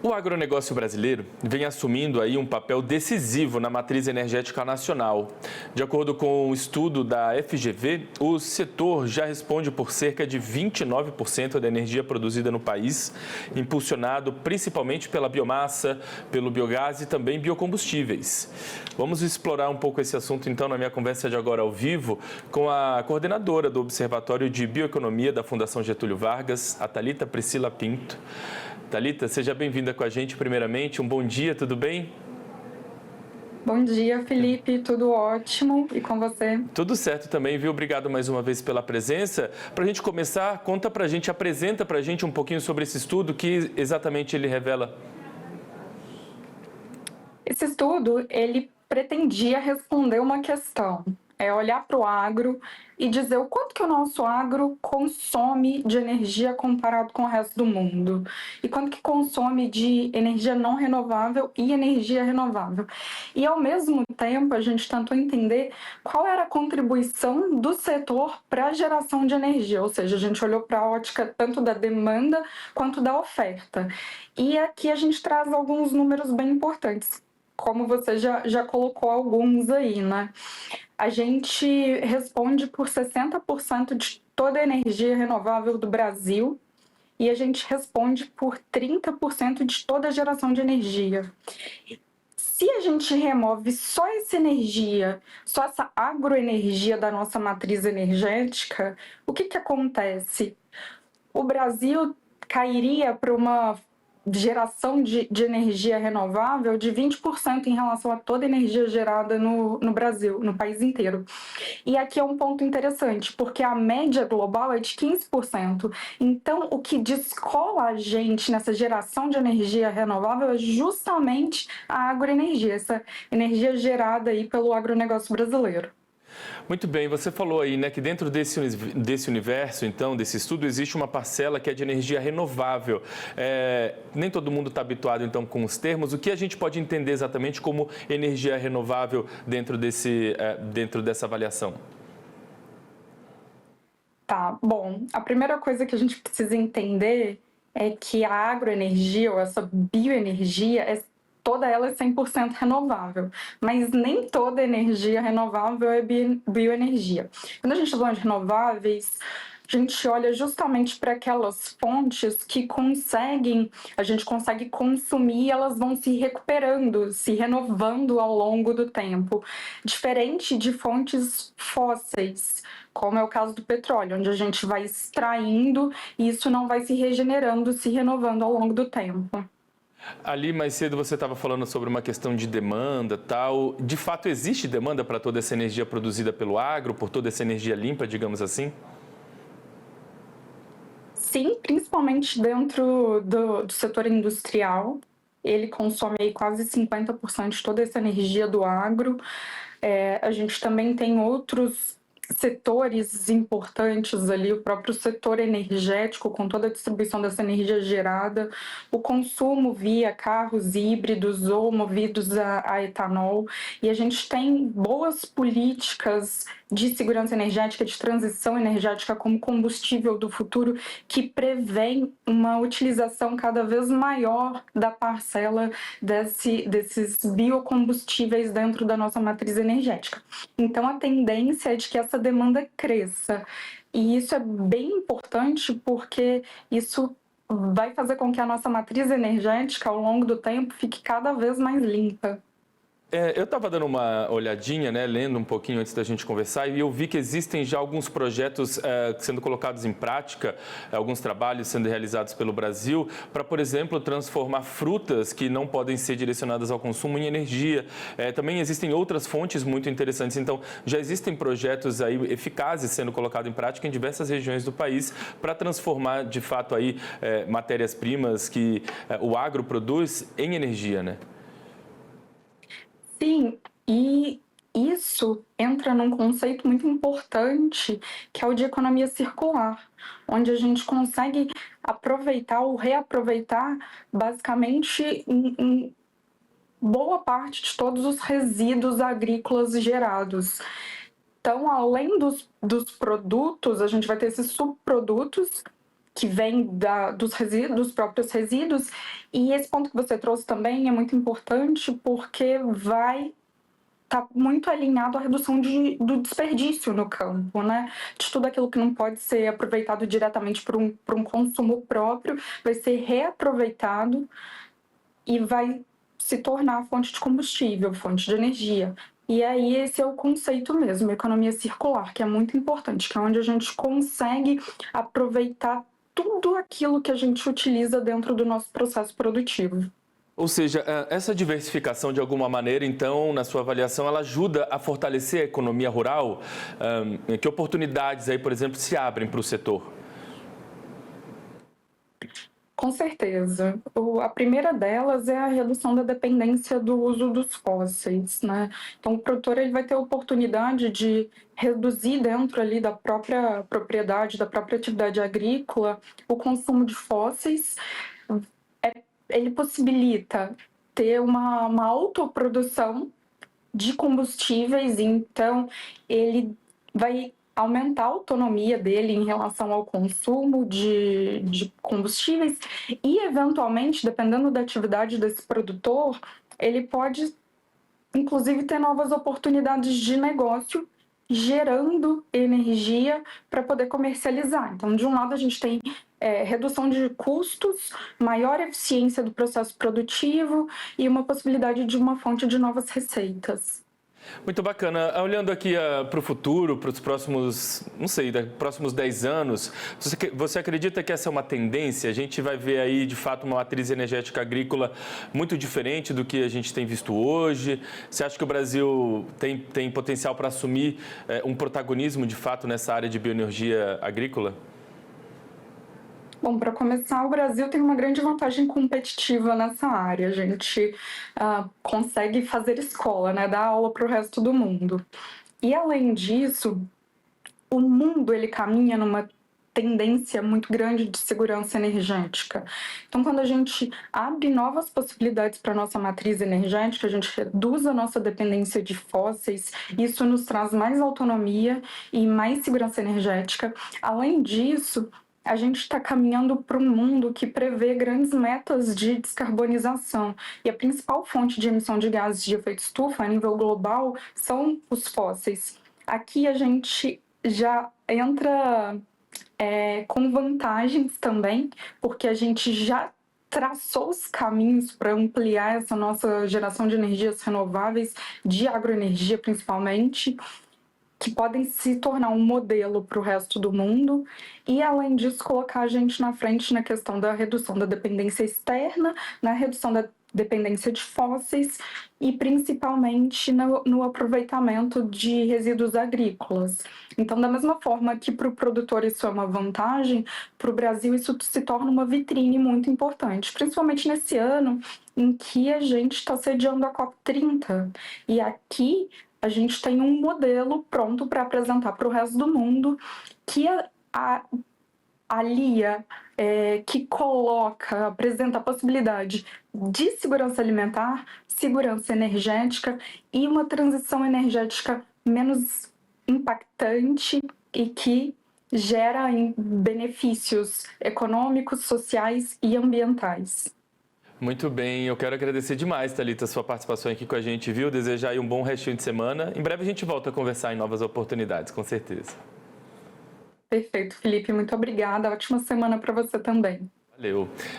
O agronegócio brasileiro vem assumindo aí um papel decisivo na matriz energética nacional. De acordo com um estudo da FGV, o setor já responde por cerca de 29% da energia produzida no país, impulsionado principalmente pela biomassa, pelo biogás e também biocombustíveis. Vamos explorar um pouco esse assunto então na minha conversa de agora ao vivo com a coordenadora do Observatório de Bioeconomia da Fundação Getúlio Vargas, a Thalita Priscila Pinto. Thalita, seja bem-vinda com a gente primeiramente. Um bom dia, tudo bem? Bom dia, Felipe. Tudo ótimo. E com você? Tudo certo também, viu? Obrigado mais uma vez pela presença. Para a gente começar, conta para a gente, apresenta para a gente um pouquinho sobre esse estudo, que exatamente ele revela. Esse estudo, ele pretendia responder uma questão. Olhar para o agro e dizer o quanto que o nosso agro consome de energia comparado com o resto do mundo. E quanto que consome de energia não renovável e energia renovável. E, ao mesmo tempo, a gente tentou entender qual era a contribuição do setor para a geração de energia. Ou seja, a gente olhou para a ótica tanto da demanda quanto da oferta. E aqui a gente traz alguns números bem importantes, como você já colocou alguns aí, né? A gente responde por 60% de toda a energia renovável do Brasil e a gente responde por 30% de toda a geração de energia. Se a gente remove só essa energia, só essa agroenergia da nossa matriz energética, o que acontece? O Brasil cairia para uma geração de energia renovável de 20% em relação a toda a energia gerada no Brasil, no país inteiro. E aqui é um ponto interessante, porque a média global é de 15%. Então, o que descola a gente nessa geração de energia renovável é justamente a agroenergia, essa energia gerada aí pelo agronegócio brasileiro. Muito bem, você falou aí, né, que dentro desse universo, então, desse estudo, existe uma parcela que é de energia renovável. Nem todo mundo está habituado, então, com os termos. O que a gente pode entender exatamente como energia renovável dentro dessa avaliação? Tá, bom, a primeira coisa que a gente precisa entender é que a agroenergia, ou essa bioenergia, toda ela é 100% renovável, mas nem toda energia renovável é bioenergia. Quando a gente está falando de renováveis, a gente olha justamente para aquelas fontes que a gente consegue consumir e elas vão se recuperando, se renovando ao longo do tempo, diferente de fontes fósseis, como é o caso do petróleo, onde a gente vai extraindo e isso não vai se regenerando, se renovando ao longo do tempo. Ali mais cedo você estava falando sobre uma questão de demanda, tal. De fato, existe demanda para toda essa energia produzida pelo agro, por toda essa energia limpa, digamos assim? Sim, principalmente dentro do setor industrial. Ele consome aí quase 50% de toda essa energia do agro. A gente também tem outros setores importantes ali, o próprio setor energético, com toda a distribuição dessa energia gerada, o consumo via carros híbridos ou movidos a etanol, e a gente tem boas políticas de segurança energética, de transição energética como combustível do futuro, que prevêem uma utilização cada vez maior da parcela desses biocombustíveis dentro da nossa matriz energética. Então, a tendência é de que essa demanda cresça. E isso é bem importante porque isso vai fazer com que a nossa matriz energética, ao longo do tempo, fique cada vez mais limpa. Eu estava dando uma olhadinha, né, lendo um pouquinho antes da gente conversar, e eu vi que existem já alguns projetos sendo colocados em prática, alguns trabalhos sendo realizados pelo Brasil, para, por exemplo, transformar frutas que não podem ser direcionadas ao consumo em energia. Também existem outras fontes muito interessantes. Então, já existem projetos aí eficazes sendo colocados em prática em diversas regiões do país para transformar, de fato, aí matérias-primas que o agro produz em energia, né? Sim, e isso entra num conceito muito importante, que é o de economia circular, onde a gente consegue aproveitar ou reaproveitar basicamente boa parte de todos os resíduos agrícolas gerados. Então, além dos produtos, a gente vai ter esses subprodutos que vem dos próprios resíduos. E esse ponto que você trouxe também é muito importante porque vai estar muito alinhado à redução do desperdício no campo, né? De tudo aquilo que não pode ser aproveitado diretamente para um consumo próprio, vai ser reaproveitado e vai se tornar fonte de combustível, fonte de energia. E aí esse é o conceito mesmo, economia circular, que é muito importante, que é onde a gente consegue aproveitar tudo aquilo que a gente utiliza dentro do nosso processo produtivo. Ou seja, essa diversificação, de alguma maneira, então, na sua avaliação, ela ajuda a fortalecer a economia rural? Que oportunidades aí, por exemplo, se abrem para o setor? Com certeza. A primeira delas é a redução da dependência do uso dos fósseis, né? Então, o produtor ele vai ter a oportunidade de reduzir dentro ali da própria propriedade, da própria atividade agrícola, o consumo de fósseis. Ele possibilita ter uma autoprodução de combustíveis, então ele vai aumentar a autonomia dele em relação ao consumo de combustíveis e, eventualmente, dependendo da atividade desse produtor, ele pode, inclusive, ter novas oportunidades de negócio gerando energia para poder comercializar. Então, de um lado, a gente tem redução de custos, maior eficiência do processo produtivo e uma possibilidade de uma fonte de novas receitas. Muito bacana. Olhando aqui para o futuro, para os próximos, não sei, próximos 10 anos, você acredita que essa é uma tendência? A gente vai ver aí, de fato, uma matriz energética agrícola muito diferente do que a gente tem visto hoje? Você acha que o Brasil tem potencial para assumir um protagonismo, de fato, nessa área de bioenergia agrícola? Bom, para começar, o Brasil tem uma grande vantagem competitiva nessa área. A gente consegue fazer escola, né? Dar aula para o resto do mundo. E, além disso, o mundo ele caminha numa tendência muito grande de segurança energética. Então, quando a gente abre novas possibilidades para a nossa matriz energética, a gente reduz a nossa dependência de fósseis, isso nos traz mais autonomia e mais segurança energética. Além disso, a gente está caminhando para um mundo que prevê grandes metas de descarbonização. E a principal fonte de emissão de gases de efeito estufa a nível global são os fósseis. Aqui a gente já entra com vantagens também, porque a gente já traçou os caminhos para ampliar essa nossa geração de energias renováveis, de agroenergia principalmente, que podem se tornar um modelo para o resto do mundo e, além disso, colocar a gente na frente na questão da redução da dependência externa, na redução da dependência de fósseis e, principalmente, no aproveitamento de resíduos agrícolas. Então, da mesma forma que para o produtor isso é uma vantagem, para o Brasil isso se torna uma vitrine muito importante, principalmente nesse ano em que a gente está sediando a COP30. E aqui a gente tem um modelo pronto para apresentar para o resto do mundo que alia, que apresenta a possibilidade de segurança alimentar, segurança energética e uma transição energética menos impactante e que gera benefícios econômicos, sociais e ambientais. Muito bem, eu quero agradecer demais, Thalita, a sua participação aqui com a gente, viu? Desejar aí um bom restinho de semana. Em breve a gente volta a conversar em novas oportunidades, com certeza. Perfeito, Felipe, muito obrigada. Ótima semana para você também. Valeu.